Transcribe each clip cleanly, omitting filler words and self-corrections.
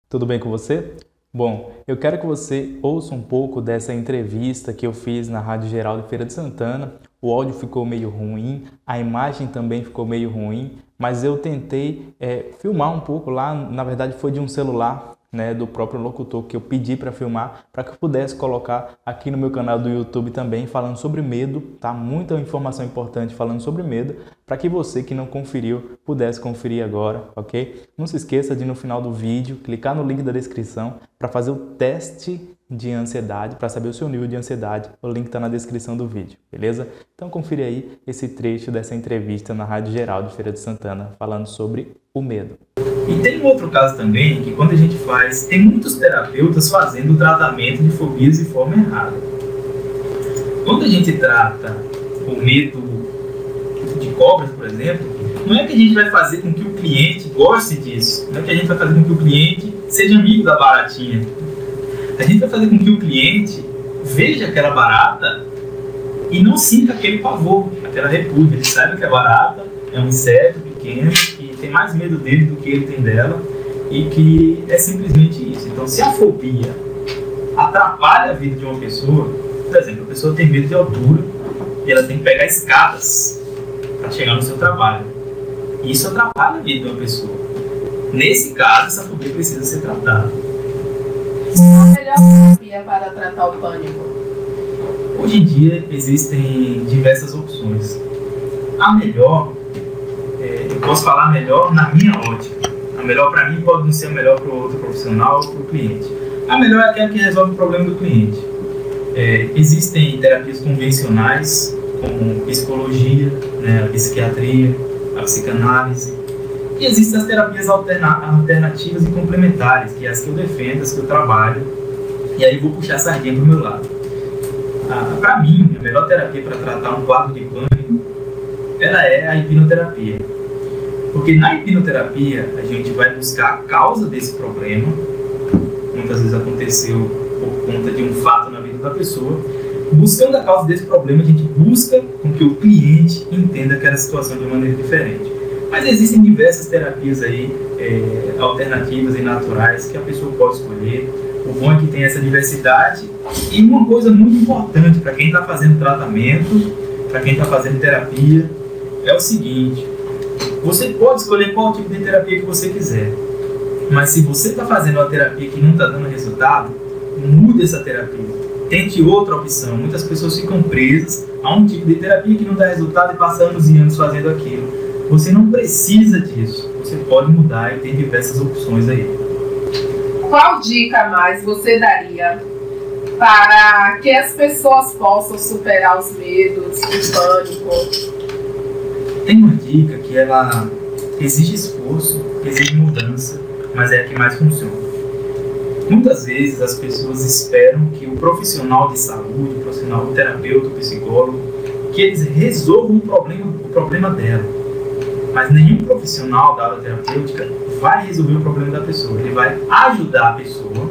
Tudo bem com você? Bom, eu quero que você ouça um pouco dessa entrevista que eu fiz na Rádio Geral de Feira de Santana. O áudio ficou meio ruim, a imagem também ficou meio ruim, mas eu tentei filmar um pouco lá, na verdade foi de um celular, né, do próprio locutor que eu pedi para filmar, para que eu pudesse colocar aqui no meu canal do YouTube também, falando sobre medo, tá? Muita informação importante falando sobre medo, para que você que não conferiu pudesse conferir agora, ok? Não se esqueça de no final do vídeo clicar no link da descrição para fazer o teste de ansiedade, para saber o seu nível de ansiedade. O link está na descrição do vídeo, beleza? Então confira aí esse trecho dessa entrevista na Rádio Geral de Feira de Santana, falando sobre o medo. E tem um outro caso também, que quando a gente faz, tem muitos terapeutas fazendo o tratamento de fobias de forma errada. Quando a gente trata o medo de cobras, por exemplo, não é que a gente vai fazer com que o cliente goste disso, não é que a gente vai fazer com que o cliente seja amigo da baratinha. A gente vai fazer com que o cliente veja aquela barata e não sinta aquele pavor, aquela repúdia. Ele sabe que a barata é um inseto pequeno, que tem mais medo dele do que ele tem dela, e que é simplesmente isso. Então, se a fobia atrapalha a vida de uma pessoa, por exemplo, a pessoa tem medo de altura e ela tem que pegar escadas para chegar no seu trabalho. Isso atrapalha a vida de uma pessoa. Nesse caso, essa fobia precisa ser tratada. Qual a melhor terapia para tratar o pânico? Hoje em dia existem diversas opções. A melhor, eu posso falar melhor na minha ótica. A melhor para mim pode não ser a melhor para o outro profissional ou para o cliente. A melhor é aquela que resolve o problema do cliente. Existem terapias convencionais, como psicologia, né, a psiquiatria, a psicanálise. E existem as terapias alternativas e complementares, que é as que eu defendo, as que eu trabalho. E aí eu vou puxar a sardinha para o meu lado. Para mim, a melhor terapia para tratar um quadro de pânico, ela é a hipnoterapia. Porque na hipnoterapia, a gente vai buscar a causa desse problema. Muitas vezes aconteceu por conta de um fato na vida da pessoa. Buscando a causa desse problema, a gente busca com que o cliente entenda aquela situação de uma maneira diferente. Mas existem diversas terapias aí, alternativas e naturais que a pessoa pode escolher. O bom é que tem essa diversidade. E uma coisa muito importante para quem está fazendo tratamento, para quem está fazendo terapia, é o seguinte: você pode escolher qual tipo de terapia que você quiser. Mas se você está fazendo uma terapia que não está dando resultado, mude essa terapia. Tente outra opção. Muitas pessoas ficam presas a um tipo de terapia que não dá resultado e passam anos e anos fazendo aquilo. Você não precisa disso. Você pode mudar e tem diversas opções aí. Qual dica a mais você daria para que as pessoas possam superar os medos, o pânico? Tem uma dica que ela exige esforço, exige mudança, mas é a que mais funciona. Muitas vezes as pessoas esperam que o profissional de saúde, o profissional, o terapeuta, o psicólogo, que eles resolvam o problema dela. Mas nenhum profissional da área terapêutica vai resolver o problema da pessoa. Ele vai ajudar a pessoa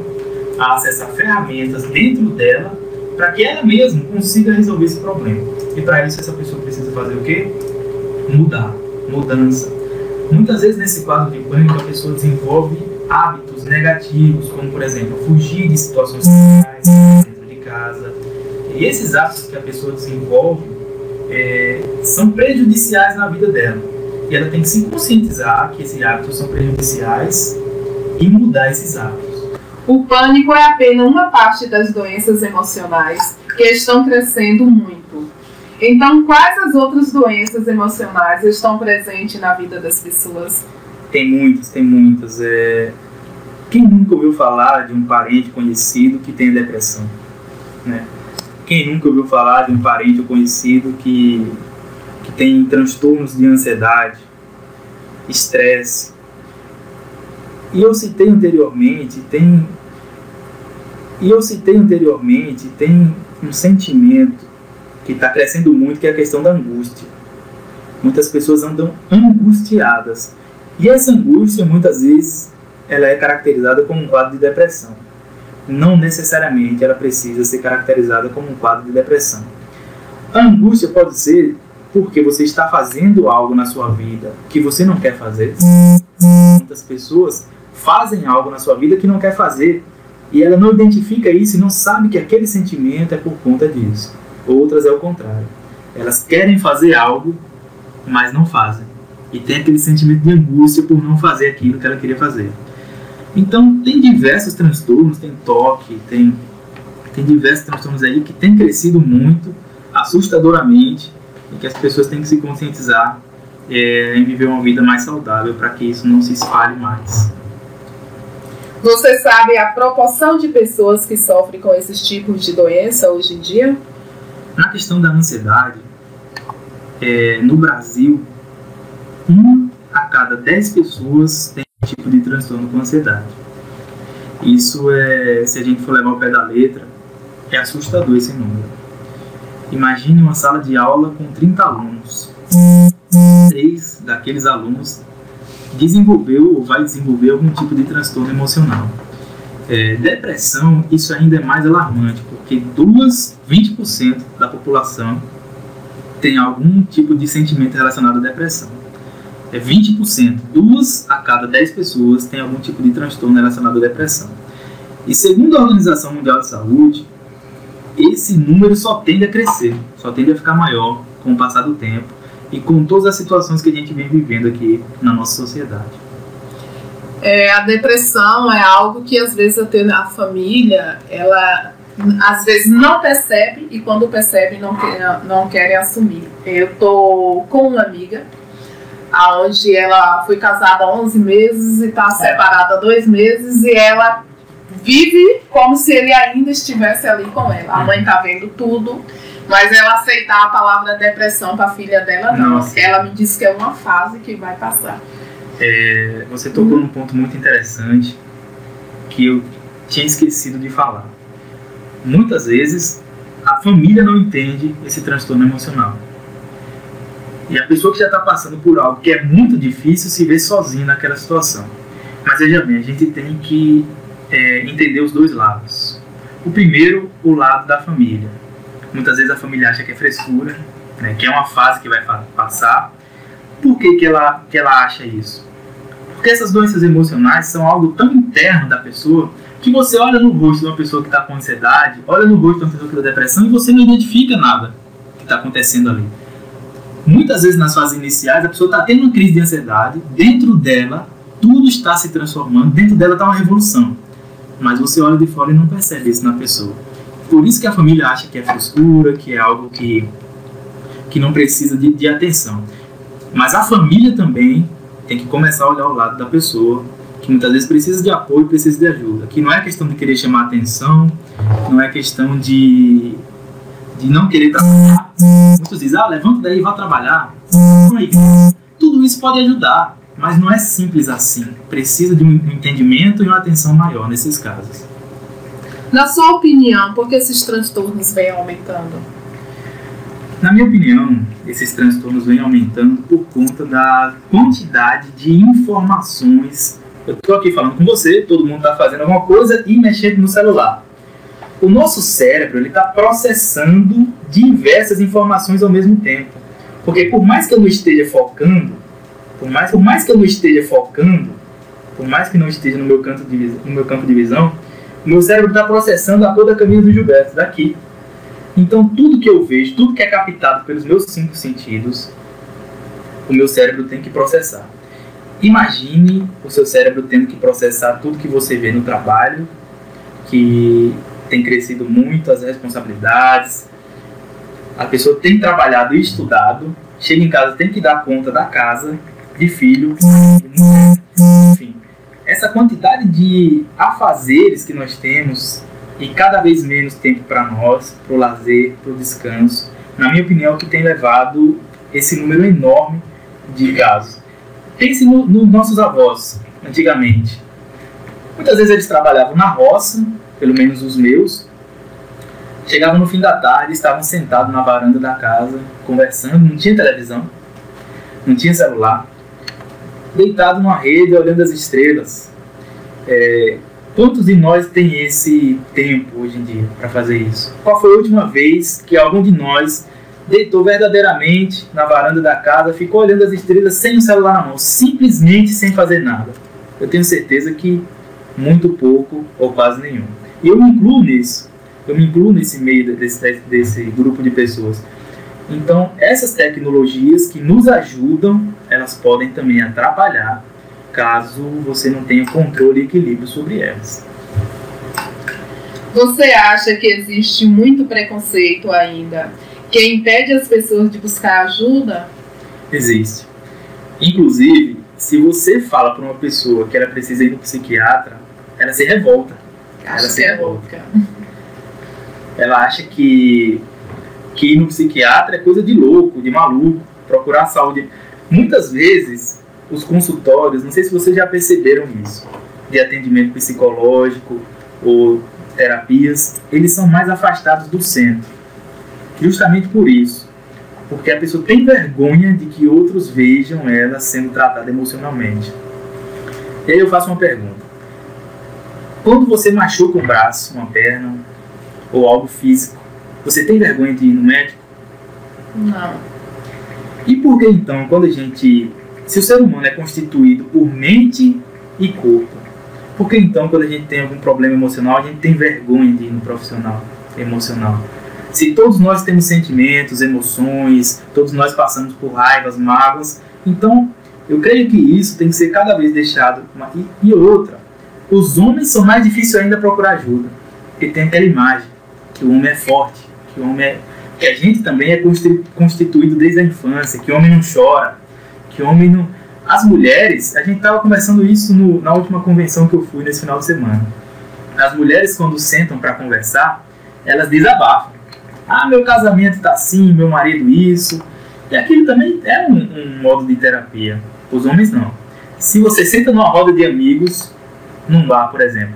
a acessar ferramentas dentro dela para que ela mesma consiga resolver esse problema. E para isso essa pessoa precisa fazer o quê? Mudar, mudança. Muitas vezes nesse quadro de pânico a pessoa desenvolve hábitos negativos, como por exemplo, fugir de situações sociais dentro de casa. E esses hábitos que a pessoa desenvolve são prejudiciais na vida dela. E ela tem que se conscientizar que esses hábitos são prejudiciais e mudar esses hábitos. O pânico é apenas uma parte das doenças emocionais que estão crescendo muito. Então, quais as outras doenças emocionais estão presentes na vida das pessoas? Tem muitas. Quem nunca ouviu falar de um parente conhecido que tem depressão? Né? Quem nunca ouviu falar de um parente conhecido que tem transtornos de ansiedade, estresse? E eu citei anteriormente, tem um sentimento que está crescendo muito, que é a questão da angústia. Muitas pessoas andam angustiadas. E essa angústia, muitas vezes, ela é caracterizada como um quadro de depressão. Não necessariamente ela precisa ser caracterizada como um quadro de depressão. A angústia pode ser porque você está fazendo algo na sua vida que você não quer fazer. Muitas pessoas fazem algo na sua vida que não quer fazer, e ela não identifica isso e não sabe que aquele sentimento é por conta disso. Outras é o contrário. Elas querem fazer algo, mas não fazem. E tem aquele sentimento de angústia por não fazer aquilo que ela queria fazer. Então, tem diversos transtornos, tem toque, tem diversos transtornos aí que têm crescido muito, assustadoramente, e que as pessoas têm que se conscientizar em viver uma vida mais saudável para que isso não se espalhe mais. Você sabe a proporção de pessoas que sofrem com esses tipos de doença hoje em dia? Na questão da ansiedade, no Brasil, 1 a cada 10 pessoas tem um tipo de transtorno com ansiedade. Isso se a gente for levar ao pé da letra, é assustador esse número. Imagine uma sala de aula com 30 alunos. 3 daqueles alunos desenvolveu ou vai desenvolver algum tipo de transtorno emocional. Depressão, isso ainda é mais alarmante, porque 20% da população tem algum tipo de sentimento relacionado à depressão. 20%, 2 a cada 10 pessoas tem algum tipo de transtorno relacionado à depressão. E segundo a Organização Mundial de Saúde, esse número só tende a crescer, só tende a ficar maior com o passar do tempo e com todas as situações que a gente vem vivendo aqui na nossa sociedade. A depressão é algo que às vezes até a família, ela às vezes não percebe, e quando percebe não querem assumir. Eu estou com uma amiga, onde ela foi casada há 11 meses e está separada há 2 meses, e ela vive como se ele ainda estivesse ali com ela. A mãe está vendo tudo, mas ela aceitar a palavra depressão para a filha dela, não. Nossa. Ela me disse que é uma fase que vai passar. Você tocou num ponto muito interessante que eu tinha esquecido de falar. Muitas vezes a família não entende esse transtorno emocional. E a pessoa que já está passando por algo que é muito difícil se vê sozinha naquela situação. Mas veja bem, a gente tem que entender os dois lados. O primeiro, o lado da família. Muitas vezes a família acha que é frescura, né, que é uma fase que vai passar. Por que ela acha isso? Porque essas doenças emocionais são algo tão interno da pessoa que você olha no rosto de uma pessoa que está com ansiedade, olha no rosto de uma pessoa que está com depressão e você não identifica nada que está acontecendo ali. Muitas vezes nas fases iniciais a pessoa está tendo uma crise de ansiedade, dentro dela tudo está se transformando, dentro dela está uma revolução. Mas você olha de fora e não percebe isso na pessoa. Por isso que a família acha que é frescura, que é algo que não precisa de atenção. Mas a família também tem que começar a olhar o lado da pessoa, que muitas vezes precisa de apoio, precisa de ajuda. Que não é questão de querer chamar atenção, não é questão de não querer trabalhar. Muitos dizem, levanta daí e vá trabalhar. Tudo isso pode ajudar, mas não é simples assim. Precisa de um entendimento e uma atenção maior nesses casos. Na sua opinião, por que esses transtornos vêm aumentando? Na minha opinião, esses transtornos vêm aumentando por conta da quantidade de informações. Eu estou aqui falando com você, todo mundo está fazendo alguma coisa e mexendo no celular. O nosso cérebro está processando diversas informações ao mesmo tempo. Porque por mais que eu não esteja focando, por mais que eu não esteja focando, por mais que não esteja no meu campo de visão, o meu cérebro está processando a toda a caminho do Gilberto, daqui. Então, tudo que eu vejo, tudo que é captado pelos meus 5 sentidos, o meu cérebro tem que processar. Imagine o seu cérebro tendo que processar tudo que você vê no trabalho, que tem crescido muito, as responsabilidades. A pessoa tem trabalhado e estudado, chega em casa, tem que dar conta da casa, de filho, enfim. Essa quantidade de afazeres que nós temos e cada vez menos tempo para nós, para o lazer, para o descanso, na minha opinião, é o que tem levado esse número enorme de casos. Pense nos nossos avós, antigamente. Muitas vezes eles trabalhavam na roça, pelo menos os meus, chegavam no fim da tarde, estavam sentados na varanda da casa, conversando, não tinha televisão, não tinha celular, deitado numa rede, olhando as estrelas. Quantos de nós tem esse tempo hoje em dia para fazer isso? Qual foi a última vez que algum de nós deitou verdadeiramente na varanda da casa, ficou olhando as estrelas sem o celular na mão, simplesmente sem fazer nada? Eu tenho certeza que muito pouco ou quase nenhum. E eu me incluo nisso. Eu me incluo nesse meio desse grupo de pessoas. Então, essas tecnologias que nos ajudam, elas podem também atrapalhar, caso você não tenha controle e equilíbrio sobre elas. Você acha que existe muito preconceito ainda que impede as pessoas de buscar ajuda? Existe. Inclusive, se você fala para uma pessoa que ela precisa ir no psiquiatra, ela se revolta. Ela acha que ir no psiquiatra é coisa de louco, de maluco, procurar saúde. Muitas vezes, os consultórios, não sei se vocês já perceberam isso, de atendimento psicológico ou terapias, eles são mais afastados do centro. Justamente por isso. Porque a pessoa tem vergonha de que outros vejam ela sendo tratada emocionalmente. E aí eu faço uma pergunta. Quando você machuca um braço, uma perna, ou algo físico, você tem vergonha de ir no médico? Não. E por que então, se o ser humano é constituído por mente e corpo, por que então, quando a gente tem algum problema emocional, a gente tem vergonha de ir no profissional emocional? Se todos nós temos sentimentos, emoções, todos nós passamos por raivas, mágoas, então eu creio que isso tem que ser cada vez deixado. E outra, os homens são mais difíceis ainda procurar ajuda, porque tem aquela imagem que o homem é forte, que a gente também é constituído desde a infância, que o homem não chora, que o homem não... As mulheres, a gente estava conversando isso na última convenção que eu fui nesse final de semana. As mulheres, quando sentam para conversar, elas desabafam. Ah, meu casamento está assim, meu marido isso. E aquilo também é um modo de terapia. Os homens não. Se você senta numa roda de amigos, num bar, por exemplo,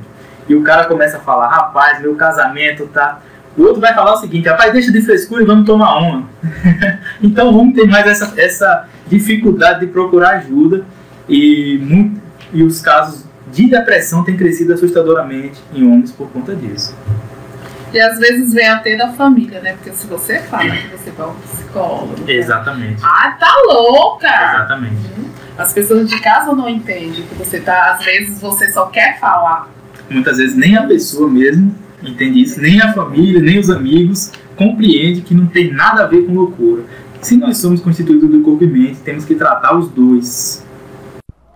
e o cara começa a falar, rapaz, meu casamento tá... O outro vai falar o seguinte, rapaz, deixa de frescura e vamos tomar uma. Então o homem tem mais essa dificuldade de procurar ajuda e os casos de depressão têm crescido assustadoramente em homens por conta disso. E às vezes vem até da família, né? Porque se você fala que você vai ao psicólogo... Exatamente. Ah, tá louca! Exatamente. As pessoas de casa não entendem que você tá... Às vezes você só quer falar. Muitas vezes nem a pessoa mesmo entende isso, nem a família, nem os amigos compreende que não tem nada a ver com loucura. Se nós somos constituídos do corpo e mente, temos que tratar os dois.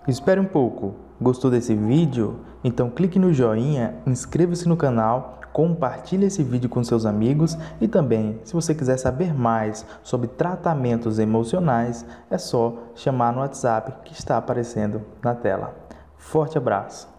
Espere um pouco. Gostou desse vídeo? Então clique no joinha, inscreva-se no canal, compartilhe esse vídeo com seus amigos e também, se você quiser saber mais sobre tratamentos emocionais, é só chamar no WhatsApp que está aparecendo na tela. Forte abraço!